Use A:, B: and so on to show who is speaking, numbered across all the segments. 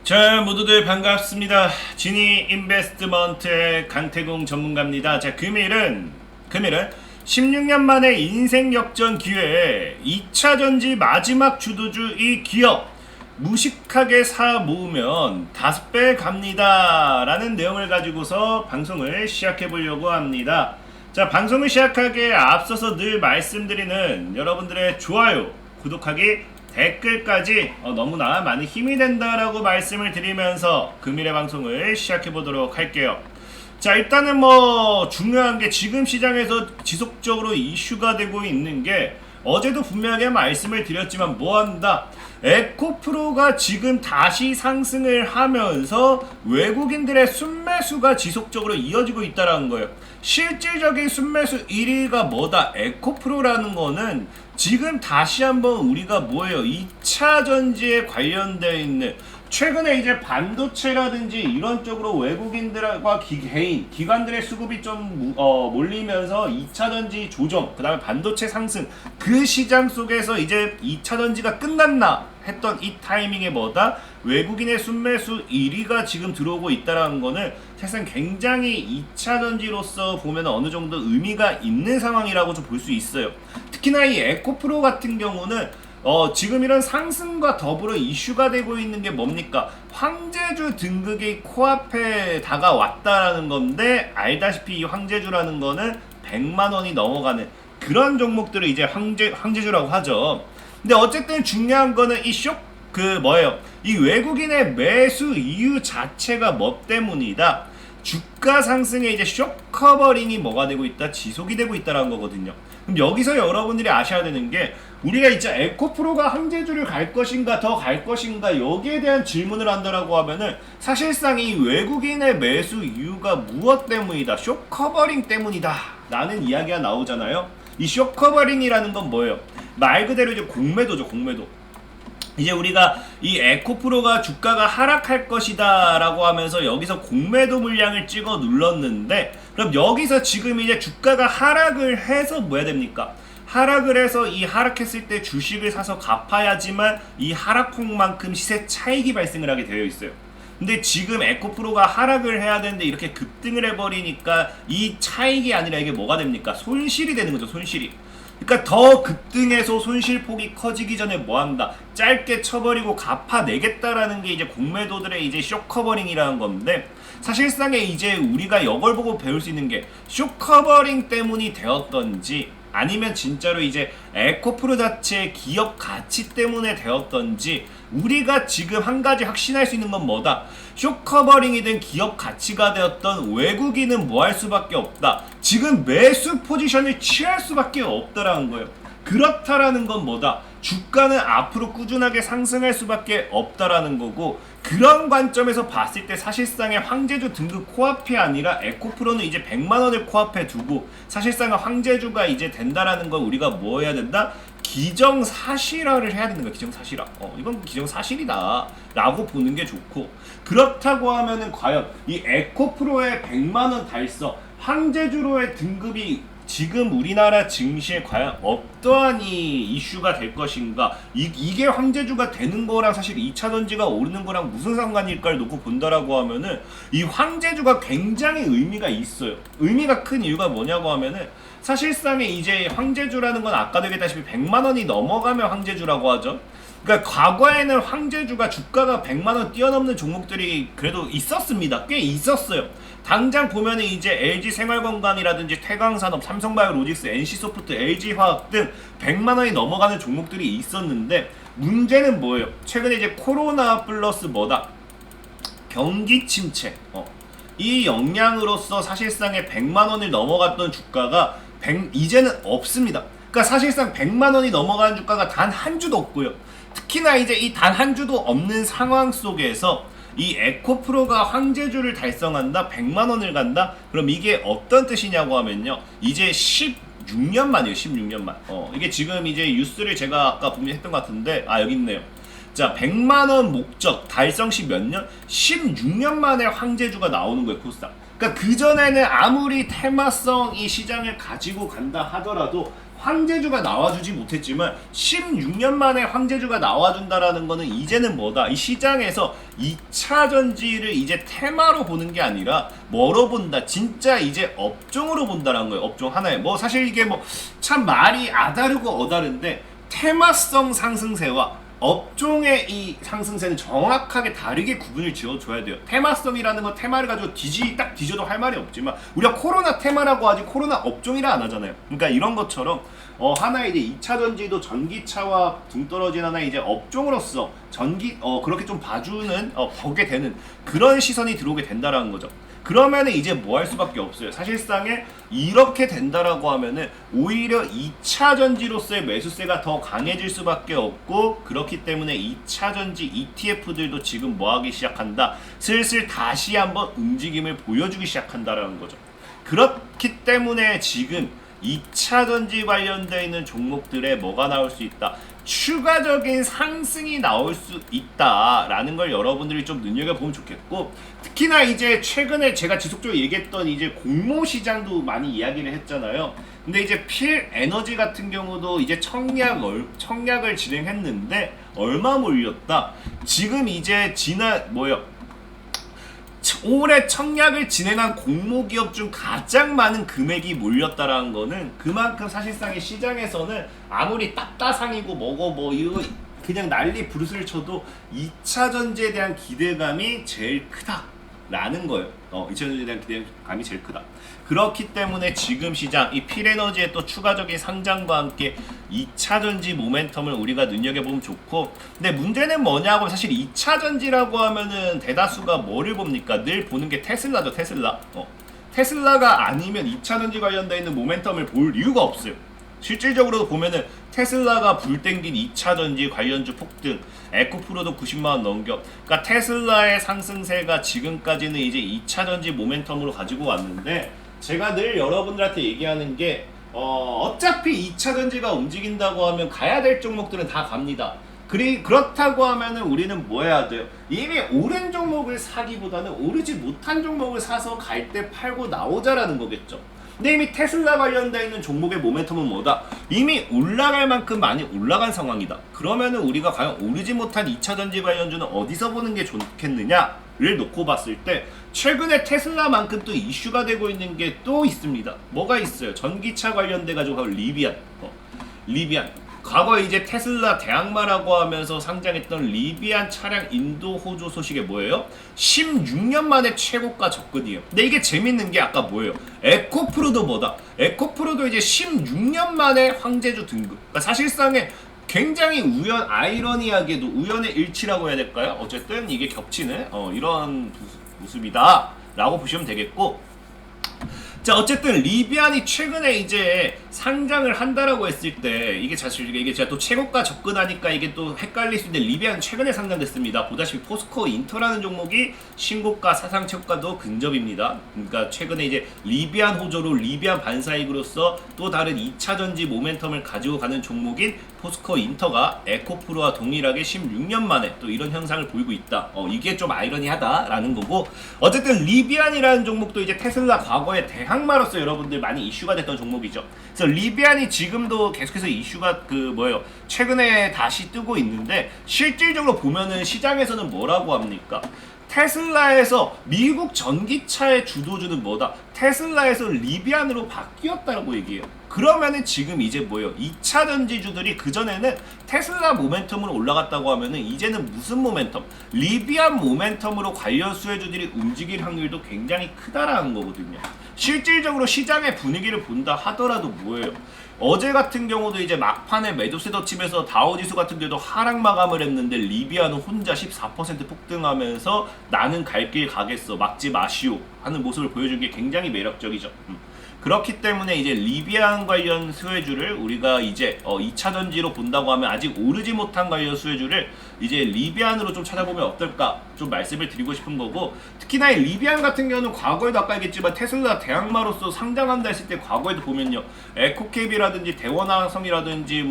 A: 자, 모두들 반갑습니다. 지니 인베스트먼트의 강태공 전문가입니다. 자, 금일은 16년 만에 인생 역전 기회에 2차 전지 마지막 주도주 이 기업 무식하게 사 모으면 5배 갑니다 라는 내용을 가지고서 방송을 시작해 보려고 합니다. 자, 방송을 시작하기에 앞서서 늘 말씀드리는 여러분들의 좋아요, 구독하기, 댓글까지 너무나 많은 힘이 된다라고 말씀을 드리면서 금일의 방송을 시작해 보도록 할게요. 자, 일단은 중요한 게 지금 시장에서 지속적으로 이슈가 되고 있는 게 어제도 분명하게 말씀을 드렸지만 뭐한다? 에코프로가 지금 다시 상승을 하면서 외국인들의 순매수가 지속적으로 이어지고 있다는 거예요. 실질적인 순매수 1위가 뭐다? 에코프로라는 거는 지금 다시 한번 우리가 뭐예요? 2차 전지에 관련되어 있는 최근에 이제 반도체라든지 이런 쪽으로 외국인들과 기관들의 수급이 좀 몰리면서 2차 전지 조정, 그 다음에 반도체 상승, 그 시장 속에서 이제 2차 전지가 끝났나 했던 이 타이밍에 뭐다? 외국인의 순매수 1위가 지금 들어오고 있다는 거는 사실상 굉장히 2차 전지로서 보면 어느 정도 의미가 있는 상황이라고 좀 볼 수 있어요. 특히나 이 에코프로 같은 경우는 지금 이런 상승과 더불어 이슈가 되고 있는 게 뭡니까? 황제주 등극이 코앞에 다가왔다라는 건데, 알다시피 이 황제주라는 거는 100만 원이 넘어가는 그런 종목들을 이제 황제주라고 하죠. 근데 어쨌든 중요한 거는 이 외국인의 매수 이유 자체가 뭐 때문이다? 주가 상승에 이제 쇼커버링이 뭐가 되고 있다? 지속이 되고 있다는 거거든요. 그럼 여기서 여러분들이 아셔야 되는 게, 우리가 이제 에코프로가 황제주를 갈 것인가 더 갈 것인가 여기에 대한 질문을 한다라고 하면은 사실상 이 외국인의 매수 이유가 무엇 때문이다? 쇼커버링 때문이다 라는 이야기가 나오잖아요. 이 쇼커버링이라는 건 뭐예요? 말 그대로 이제 공매도죠, 공매도. 이제 우리가 이 에코프로가 주가가 하락할 것이다 라고 하면서 여기서 공매도 물량을 찍어 눌렀는데, 그럼 여기서 지금 이제 주가가 하락을 해서 뭐 해야 됩니까? 하락을 해서 이 하락했을 때 주식을 사서 갚아야지만 이 하락폭만큼 시세 차익이 발생을 하게 되어 있어요. 근데 지금 에코프로가 하락을 해야 되는데 이렇게 급등을 해버리니까 이 차익이 아니라 이게 뭐가 됩니까? 손실이 되는 거죠, 손실이. 그러니까 더 급등해서 손실폭이 커지기 전에 뭐한다? 짧게 쳐버리고 갚아내겠다라는 게 이제 공매도들의 이제 쇼커버링이라는 건데, 사실상에 이제 우리가 이걸 보고 배울 수 있는 게 쇼커버링 때문이 되었던지 아니면 진짜로 이제 에코프로 자체의 기업 가치 때문에 되었던지, 우리가 지금 한 가지 확신할 수 있는 건 뭐다? 쇼커버링이든 기업 가치가 되었던 외국인은 뭐 할 수밖에 없다. 지금 매수 포지션을 취할 수밖에 없다라는 거예요. 그렇다라는 건 뭐다? 주가는 앞으로 꾸준하게 상승할 수밖에 없다라는 거고, 그런 관점에서 봤을 때 사실상의 황제주 등급 코앞이 아니라 에코프로는 이제 100만 원을 코앞에 두고 사실상의 황제주가 이제 된다라는 걸 우리가 뭐 해야 된다? 기정사실화를 해야 되는 거야. 기정사실화. 이건 기정사실이다 라고 보는 게 좋고, 그렇다고 하면은 과연 이 에코프로의 100만 원 달성, 황제주로의 등급이 지금 우리나라 증시에 과연 어떠한 이 이슈가 될 것인가, 이게 황제주가 되는 거랑 사실 2차 전지가 오르는 거랑 무슨 상관일까를 놓고 본다라고 하면은 이 황제주가 굉장히 의미가 있어요. 의미가 큰 이유가 뭐냐고 하면은 사실상에 이제 황제주라는 건 아까도 얘기했다시피 100만 원이 넘어가면 황제주라고 하죠. 그러니까 과거에는 황제주가 주가가 100만 원 뛰어넘는 종목들이 그래도 있었습니다. 꽤 있었어요. 당장 보면은 이제 LG생활건강이라든지 태광산업, 삼성바이오로직스, NC소프트, LG화학 등 100만 원이 넘어가는 종목들이 있었는데, 문제는 뭐예요? 최근에 이제 코로나 플러스 뭐다? 경기 침체. 이 영향으로서 사실상의 100만 원을 넘어갔던 주가가 이제는 없습니다. 그러니까 사실상 100만 원이 넘어가는 주가가 단 한 주도 없고요. 특히나 이제 이 단 한 주도 없는 상황 속에서 이 에코프로가 황제주를 달성한다, 100만 원을 간다. 그럼 이게 어떤 뜻이냐고 하면요, 이제 16년 만이에요. 16년 만. 이게 지금 이제 뉴스를 제가 아까 분명했던 것 같은데, 여기 있네요. 자, 100만 원 목적 달성 시 몇 년? 16년 만에 황제주가 나오는 거예요, 코스닥. 그러니까 그 전에는 아무리 테마성 이 시장을 가지고 간다 하더라도 황제주가 나와주지 못했지만 16년 만에 황제주가 나와준다라는 거는 이제는 뭐다? 이 시장에서 2차 전지를 이제 테마로 보는 게 아니라 뭐로 본다? 진짜 이제 업종으로 본다라는 거예요. 업종 하나에. 뭐 사실 이게 뭐 참 말이 아다르고 어다른데 테마성 상승세와 업종의 이 상승세는 정확하게 다르게 구분을 지어줘야 돼요. 테마성이라는 건 테마를 가지고 딱 뒤져도 할 말이 없지만 우리가 코로나 테마라고 하지 코로나 업종이라 안 하잖아요. 그러니까 이런 것처럼 하나의 이제 2차 전지도 전기차와 동떨어진 하나의 이제 업종으로서 그렇게 좀 봐주는 보게 되는 그런 시선이 들어오게 된다라는 거죠. 그러면은 이제 뭐 할 수밖에 없어요. 사실상에 이렇게 된다라고 하면은 오히려 2차 전지로서의 매수세가 더 강해질 수밖에 없고, 그렇기 때문에 2차 전지 ETF들도 지금 뭐 하기 시작한다. 슬슬 다시 한번 움직임을 보여주기 시작한다라는 거죠. 그렇기 때문에 지금 2차 전지 관련되어 있는 종목들에 뭐가 나올 수 있다. 추가적인 상승이 나올 수 있다라는 걸 여러분들이 좀 눈여겨보면 좋겠고, 특히나 이제 최근에 제가 지속적으로 얘기했던 이제 공모 시장도 많이 이야기를 했잖아요. 근데 이제 필 에너지 같은 경우도 이제 청약을 진행했는데 얼마 몰렸다. 지금 이제 올해 청약을 진행한 공모기업 중 가장 많은 금액이 몰렸다라는 거는 그만큼 사실상의 시장에서는 아무리 딱따상이고 이거 그냥 난리 부르스를 쳐도 2차 전지에 대한 기대감이 제일 크다라는 거예요. 2차 전지에 대한 기대감이 제일 크다. 그렇기 때문에 지금 시장 이 필에너지의 또 추가적인 상장과 함께 2차 전지 모멘텀을 우리가 눈여겨보면 좋고, 근데 문제는 뭐냐고, 사실 2차 전지라고 하면은 대다수가 뭐를 봅니까? 늘 보는 게 테슬라죠. 테슬라가 아니면 2차 전지 관련돼 있는 모멘텀을 볼 이유가 없어요. 실질적으로 보면은 테슬라가 불땡긴 2차 전지 관련주 폭등, 에코프로도 90만원 넘겨. 그러니까 테슬라의 상승세가 지금까지는 이제 2차 전지 모멘텀으로 가지고 왔는데, 제가 늘 여러분들한테 얘기하는 게 어차피 2차 전지가 움직인다고 하면 가야 될 종목들은 다 갑니다. 그렇다고 하면은 우리는 뭐 해야 돼요? 이미 오른 종목을 사기보다는 오르지 못한 종목을 사서 갈 때 팔고 나오자라는 거겠죠. 근데 이미 테슬라 관련되어 있는 종목의 모멘텀은 뭐다? 이미 올라갈 만큼 많이 올라간 상황이다. 그러면은 우리가 과연 오르지 못한 2차 전지 관련주는 어디서 보는 게 좋겠느냐를 놓고 봤을 때, 최근에 테슬라만큼 또 이슈가 되고 있는 게 또 있습니다. 뭐가 있어요? 전기차 관련돼 가지고 리비안. 과거에 이제 테슬라 대항마라고 하면서 상장했던 리비안 차량 인도 호조 소식에 뭐예요? 16년 만에 최고가 접근이에요. 근데 이게 재밌는 게 아까 뭐예요? 에코프로도 뭐다? 에코프로도 이제 16년 만에 황제주 등급. 그러니까 사실상에 굉장히 아이러니하게도 우연의 일치라고 해야 될까요? 어쨌든 이게 겹치는 이런 모습이다 라고 보시면 되겠고, 자, 어쨌든 리비안이 최근에 이제 상장을 한다라고 했을 때 이게 제가 또 최고가 접근하니까 이게 또 헷갈릴 수 있는데, 리비안 최근에 상장됐습니다. 보다시피 포스코 인터라는 종목이 신고가 사상 최고가도 근접입니다. 그러니까 최근에 이제 리비안 호조로 리비안 반사익으로서 또 다른 2차 전지 모멘텀을 가지고 가는 종목인 포스코 인터가 에코프로와 동일하게 16년 만에 또 이런 현상을 보이고 있다. 이게 좀 아이러니하다라는 거고, 어쨌든 리비안이라는 종목도 이제 테슬라 과거에 대항마로서 여러분들 많이 이슈가 됐던 종목이죠. 그래서 리비안이 지금도 계속해서 이슈가 최근에 다시 뜨고 있는데, 실질적으로 보면은 시장에서는 뭐라고 합니까? 테슬라에서 미국 전기차의 주도주는 뭐다? 테슬라에서 리비안으로 바뀌었다라고 얘기해요. 그러면은 지금 이제 뭐예요? 2차 전지주들이 그전에는 테슬라 모멘텀으로 올라갔다고 하면은 이제는 무슨 모멘텀? 리비안 모멘텀으로 관련 수혜주들이 움직일 확률도 굉장히 크다라는 거거든요. 실질적으로 시장의 분위기를 본다 하더라도 뭐예요? 어제 같은 경우도 이제 막판에 매도세 덧치면서 다우지수 같은 데도 하락 마감을 했는데, 리비안은 혼자 14% 폭등하면서 나는 갈 길 가겠어, 막지 마시오 하는 모습을 보여준 게 굉장히 매력적이죠. 그렇기 때문에 이제 리비안 관련 수혜주를 우리가 이제 2차 전지로 본다고 하면 아직 오르지 못한 관련 수혜주를 이제 리비안으로 좀 찾아보면 어떨까 좀 말씀을 드리고 싶은 거고, 특히나 이 리비안 같은 경우는 과거에도 아까 얘기했지만 테슬라 대항마로서 상장한다 했을 때 과거에도 보면요, 에코캡이라든지 대원화성이라든지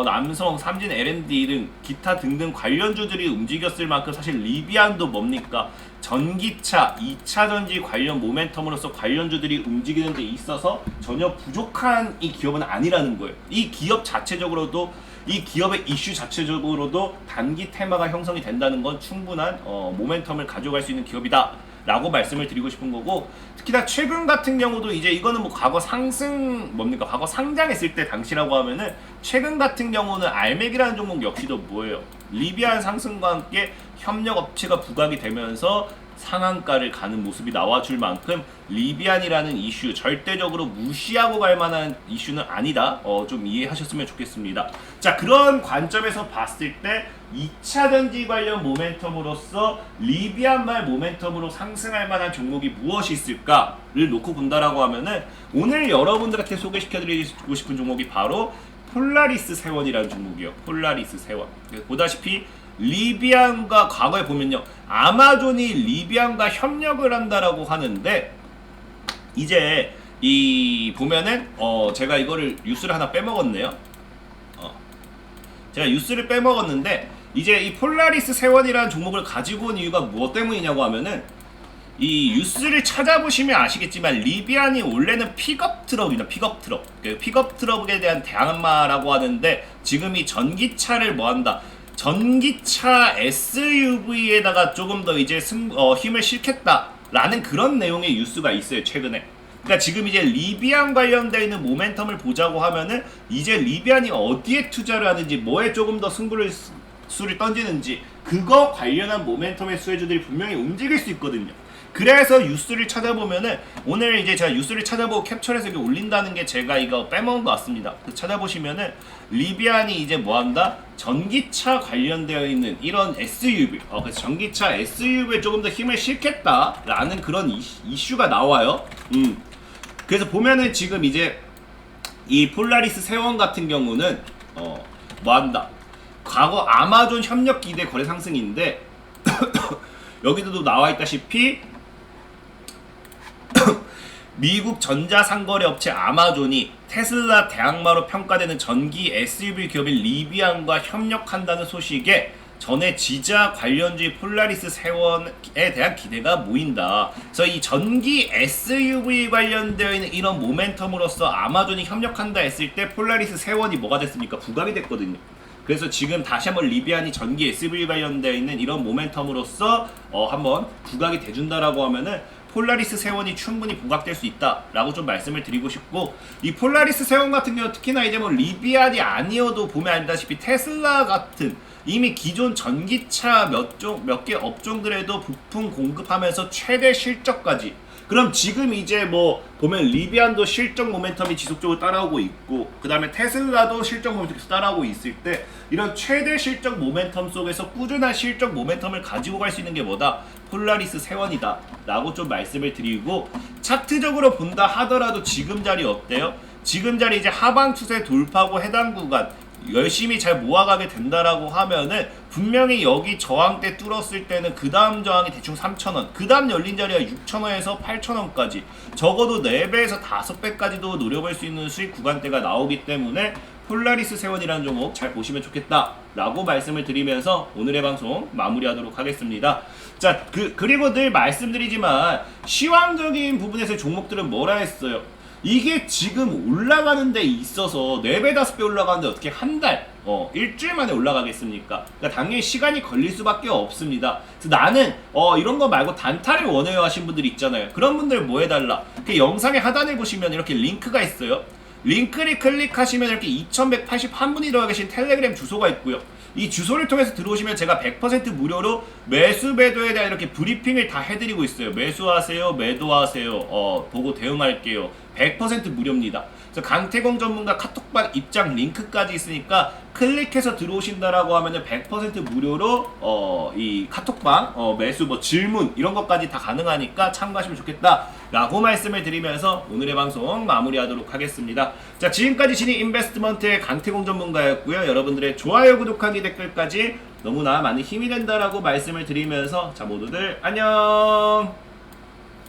A: 남성, 삼진 L&D 등 기타 등등 관련주들이 움직였을 만큼 사실 리비안도 뭡니까? 전기차, 2차 전지 관련 모멘텀으로서 관련주들이 움직이는 데 있어서 전혀 부족한 이 기업은 아니라는 거예요. 이 기업 자체적으로도 이 기업의 이슈 자체적으로도 단기 테마가 형성이 된다는 건 충분한 모멘텀을 가져갈 수 있는 기업이다 라고 말씀을 드리고 싶은 거고, 특히나 최근 같은 경우도 이제 이거는 뭐 과거 상승 뭡니까 과거 상장했을 때 당시라고 하면은, 최근 같은 경우는 알맥이라는 종목 역시도 뭐예요, 리비안 상승과 함께 협력 업체가 부각이 되면서 상한가를 가는 모습이 나와줄 만큼 리비안이라는 이슈 절대적으로 무시하고 갈 만한 이슈는 아니다. 좀 이해하셨으면 좋겠습니다. 자, 그런 관점에서 봤을 때 2차 전지 관련 모멘텀으로서 리비안말 모멘텀으로 상승할 만한 종목이 무엇이 있을까를 놓고 본다라고 하면은, 오늘 여러분들한테 소개시켜드리고 싶은 종목이 바로 폴라리스 세원이라는 종목이요. 폴라리스 세원. 보다시피 리비안과 과거에 보면요, 아마존이 리비안과 협력을 한다라고 하는데, 이제 이 보면은 제가 이거를 뉴스를 하나 빼먹었네요. 제가 뉴스를 빼먹었는데, 이제 이 폴라리스 세원이라는 종목을 가지고 온 이유가 무엇 때문이냐고 하면은, 이 뉴스를 찾아보시면 아시겠지만 리비안이 원래는 픽업 트럭이다. 픽업 트럭. 픽업 트럭에 대한 대항마라고 하는데, 지금 이 전기차를 뭐한다, 전기차 SUV에다가 조금 더 이제 힘을 실겠다라는 그런 내용의 뉴스가 있어요, 최근에. 그러니까 지금 이제 리비안 관련되어 있는 모멘텀을 보자고 하면은, 이제 리비안이 어디에 투자를 하는지, 뭐에 조금 더 수를 던지는지, 그거 관련한 모멘텀의 수혜주들이 분명히 움직일 수 있거든요. 그래서 뉴스를 찾아보면은, 오늘 이제 제가 뉴스를 찾아보고 캡처해서 이렇게 올린다는 게 제가 이거 빼먹은 것 같습니다. 찾아보시면은 리비안이 이제 뭐한다? 전기차 관련되어 있는 이런 SUV, 그래서 전기차 SUV에 조금 더 힘을 실겠다라는 그런 이슈가 나와요. 그래서 보면은 지금 이제 이 폴라리스 세원 같은 경우는 뭐한다? 과거 아마존 협력 기대 거래 상승인데 여기도 나와 있다시피 미국 전자상거래 업체 아마존이 테슬라 대항마로 평가되는 전기 SUV 기업인 리비안과 협력한다는 소식에 전에 지자 관련주의 폴라리스 세원에 대한 기대가 모인다. 그래서 이 전기 SUV 관련되어 있는 이런 모멘텀으로서 아마존이 협력한다 했을 때 폴라리스 세원이 뭐가 됐습니까? 부각이 됐거든요. 그래서 지금 다시 한번 리비안이 전기 SUV 관련되어 있는 이런 모멘텀으로서 한번 부각이 돼준다라고 하면은 폴라리스 세원이 충분히 부각될 수 있다라고 좀 말씀을 드리고 싶고, 이 폴라리스 세원 같은 경우 특히나 이제 뭐 리비안이 아니어도 보면 알다시피 테슬라 같은 이미 기존 전기차 몇 개 업종들에도 부품 공급하면서 최대 실적까지, 그럼 지금 이제 뭐 보면 리비안도 실적 모멘텀이 지속적으로 따라오고 있고, 그 다음에 테슬라도 실적 모멘텀이 따라오고 있을 때, 이런 최대 실적 모멘텀 속에서 꾸준한 실적 모멘텀을 가지고 갈 수 있는 게 뭐다? 폴라리스 세원이다 라고 좀 말씀을 드리고, 차트적으로 본다 하더라도 지금 자리 어때요? 지금 자리 이제 하방 추세 돌파하고 해당 구간 열심히 잘 모아가게 된다라고 하면은, 분명히 여기 저항대 뚫었을 때는 그 다음 저항이 대충 3,000원, 그 다음 열린 자리가 6,000원에서 8,000원까지 적어도 4배에서 5배까지도 노려볼 수 있는 수익 구간대가 나오기 때문에 폴라리스 세원이라는 종목 잘 보시면 좋겠다 라고 말씀을 드리면서 오늘의 방송 마무리하도록 하겠습니다. 자, 그리고 늘 말씀드리지만 시황적인 부분에서의 종목들은 뭐라 했어요? 이게 지금 올라가는 데 있어서 4배, 5배 올라가는데 어떻게 한 달, 일주일 만에 올라가겠습니까? 그러니까 당연히 시간이 걸릴 수밖에 없습니다. 그래서 나는 이런 거 말고 단타를 원해요 하신 분들 있잖아요. 그런 분들 뭐 해달라? 그 영상의 하단에 보시면 이렇게 링크가 있어요. 링크를 클릭하시면 이렇게 2181분이 들어가 계신 텔레그램 주소가 있고요. 이 주소를 통해서 들어오시면 제가 100% 무료로 매수 매도에 대한 이렇게 브리핑을 다 해드리고 있어요. 매수하세요, 매도하세요, 보고 대응할게요. 100% 무료입니다. 그래서 강태공 전문가 카톡방 입장 링크까지 있으니까 클릭해서 들어오신다라고 하면은 100% 무료로 이 카톡방 매수 뭐 질문 이런 것까지 다 가능하니까 참고하시면 좋겠다 라고 말씀을 드리면서 오늘의 방송 마무리하도록 하겠습니다. 자, 지금까지 신이 인베스트먼트의 강태공 전문가였고요. 여러분들의 좋아요, 구독하기, 댓글까지 너무나 많은 힘이 된다라고 말씀을 드리면서, 자, 모두들 안녕.